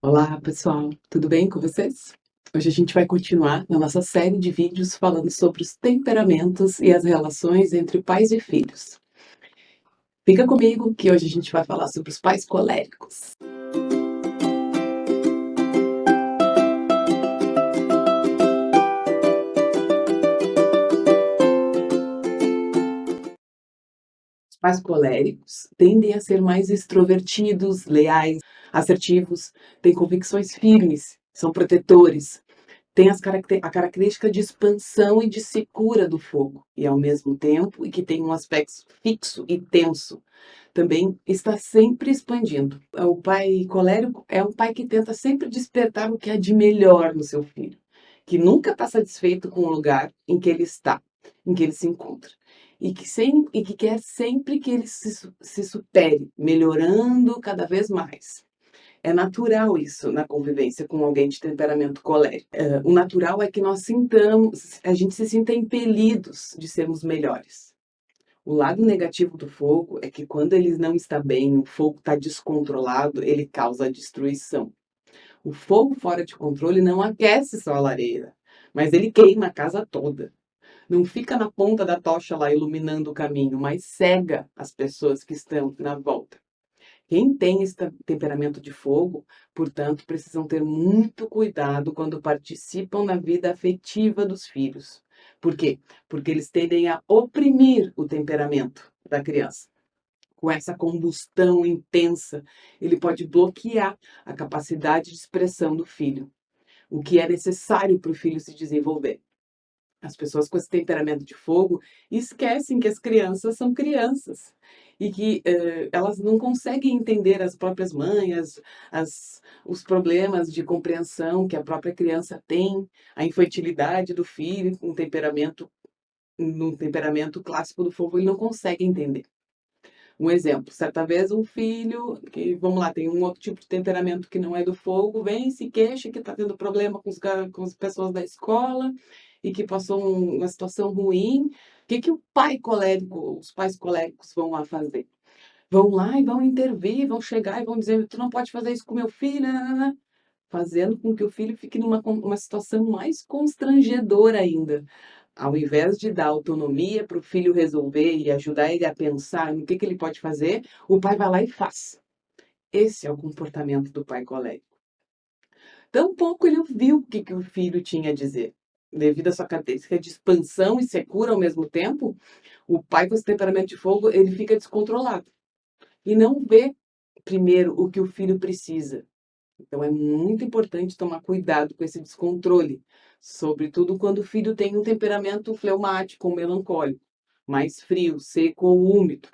Olá, pessoal, tudo bem com vocês? Hoje a gente vai continuar na nossa série de vídeos falando sobre os temperamentos e as relações entre pais e filhos. Fica comigo que hoje a gente vai falar sobre os pais coléricos. Os pais coléricos tendem a ser mais extrovertidos, leais, assertivos, têm convicções firmes, são protetores, têm a característica de expansão e de secura do fogo, e ao mesmo tempo e que tem um aspecto fixo e tenso. Também está sempre expandindo. O pai colérico é um pai que tenta sempre despertar o que há de melhor no seu filho, que nunca está satisfeito com o lugar em que ele está, em que ele se encontra, e que quer sempre que ele se supere, melhorando cada vez mais. É natural isso na convivência com alguém de temperamento colérico. O natural é que a gente se sinta impelidos de sermos melhores. O lado negativo do fogo é que quando ele não está bem, o fogo está descontrolado, ele causa destruição. O fogo fora de controle não aquece só a lareira, mas ele queima a casa toda. Não fica na ponta da tocha lá iluminando o caminho, mas cega as pessoas que estão na volta. Quem tem esse temperamento de fogo, portanto, precisam ter muito cuidado quando participam na vida afetiva dos filhos. Por quê? Porque eles tendem a oprimir o temperamento da criança. Com essa combustão intensa, ele pode bloquear a capacidade de expressão do filho, o que é necessário para o filho se desenvolver. As pessoas com esse temperamento de fogo esquecem que as crianças são crianças e que, elas não conseguem entender as próprias manhas, os problemas de compreensão que a própria criança tem, a infantilidade do filho com temperamento no temperamento clássico do fogo, ele não consegue entender. Um exemplo, certa vez um filho que, vamos lá, tem um outro tipo de temperamento que não é do fogo, vem e se queixa que está tendo problema com as pessoas da escola e que passou uma situação ruim. O que que o pai colérico os pais coléricos vão lá fazer? Vão lá e vão intervir, vão chegar e vão dizer: "Tu não pode fazer isso com meu filho, nã-nã-nã", fazendo com que o filho fique uma situação mais constrangedora ainda. Ao invés de dar autonomia para o filho resolver e ajudar ele a pensar no que ele pode fazer, o pai vai lá e faz. Esse é o comportamento do pai colérico. Tampouco ele ouviu o que que o filho tinha a dizer. Devido à sua característica de expansão e secura ao mesmo tempo, o pai com esse temperamento de fogo, ele fica descontrolado e não vê primeiro o que o filho precisa. Então é muito importante tomar cuidado com esse descontrole, sobretudo quando o filho tem um temperamento fleumático ou melancólico, mais frio, seco ou úmido.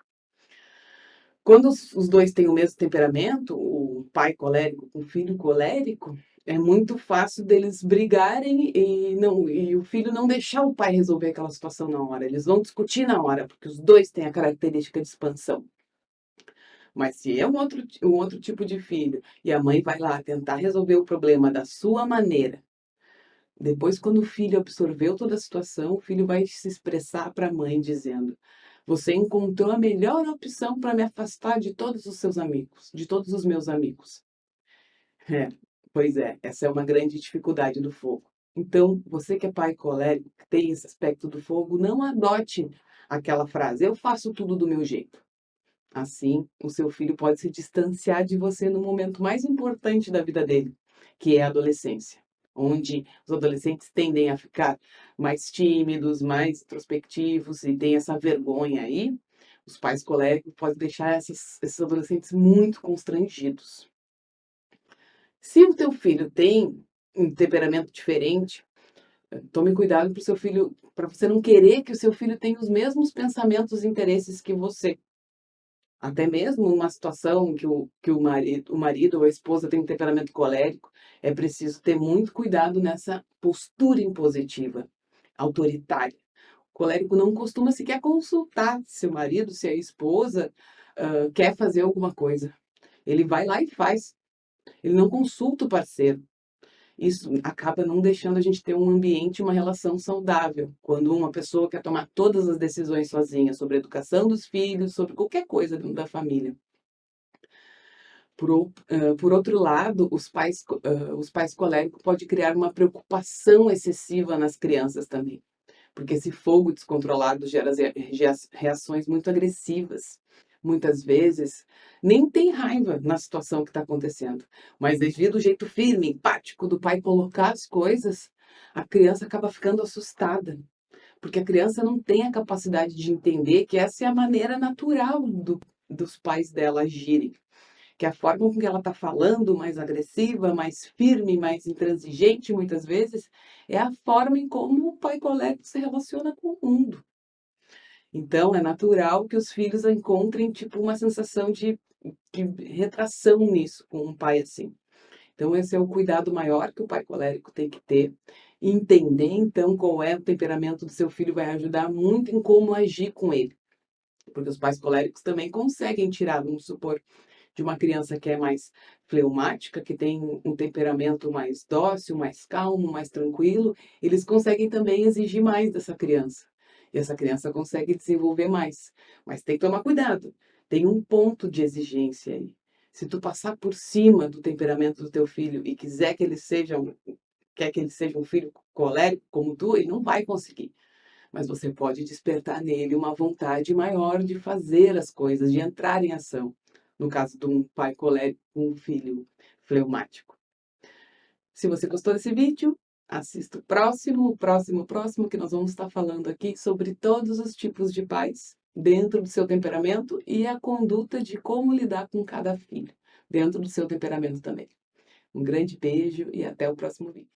Quando os 2 têm o mesmo temperamento, o pai colérico com o filho colérico, é muito fácil deles brigarem e o filho não deixar o pai resolver aquela situação na hora, eles vão discutir na hora, porque os 2 têm a característica de expansão. Mas se é um outro tipo de filho, e a mãe vai lá tentar resolver o problema da sua maneira, depois quando o filho absorveu toda a situação, o filho vai se expressar para a mãe dizendo: "Você encontrou a melhor opção para me afastar de todos os seus amigos, de todos os meus amigos". É, pois é, essa é uma grande dificuldade do fogo. Então, você que é pai colérico, que tem esse aspecto do fogo, não adote aquela frase: "Eu faço tudo do meu jeito". Assim, o seu filho pode se distanciar de você no momento mais importante da vida dele, que é a adolescência, onde os adolescentes tendem a ficar mais tímidos, mais introspectivos e tem essa vergonha aí. Os pais coléricos podem deixar esses adolescentes muito constrangidos. Se o teu filho tem um temperamento diferente, tome cuidado para o seu filho, para você não querer que o seu filho tenha os mesmos pensamentos e interesses que você. Até mesmo numa situação que o marido ou a esposa tem um temperamento colérico, é preciso ter muito cuidado nessa postura impositiva, autoritária. O colérico não costuma sequer consultar se o marido, se a esposa, quer fazer alguma coisa. Ele vai lá e faz, ele não consulta o parceiro. Isso acaba não deixando a gente ter um ambiente, uma relação saudável, quando uma pessoa quer tomar todas as decisões sozinha sobre a educação dos filhos, sobre qualquer coisa dentro da família. Por outro lado, os pais coléricos pode criar uma preocupação excessiva nas crianças também, porque esse fogo descontrolado gera reações muito agressivas. Muitas vezes, nem tem raiva na situação que está acontecendo, mas devido ao jeito firme, empático do pai colocar as coisas, a criança acaba ficando assustada, porque a criança não tem a capacidade de entender que essa é a maneira natural dos pais dela agirem, que a forma com que ela está falando, mais agressiva, mais firme, mais intransigente, muitas vezes, é a forma em como o pai colérico se relaciona com o mundo. Então, é natural que os filhos encontrem, tipo, uma sensação de retração nisso, com um pai assim. Então, esse é o cuidado maior que o pai colérico tem que ter. Entender, então, qual é o temperamento do seu filho vai ajudar muito em como agir com ele. Porque os pais coléricos também conseguem tirar, vamos supor, de uma criança que é mais fleumática, que tem um temperamento mais dócil, mais calmo, mais tranquilo, eles conseguem também exigir mais dessa criança. E essa criança consegue desenvolver mais. Mas tem que tomar cuidado. Tem um ponto de exigência aí. Se tu passar por cima do temperamento do teu filho e quer que ele seja um filho colérico como tu, ele não vai conseguir. Mas você pode despertar nele uma vontade maior de fazer as coisas, de entrar em ação. No caso de um pai colérico com um filho fleumático. Se você gostou desse vídeo, assista o próximo, que nós vamos estar falando aqui sobre todos os tipos de pais dentro do seu temperamento e a conduta de como lidar com cada filho, dentro do seu temperamento também. Um grande beijo e até o próximo vídeo.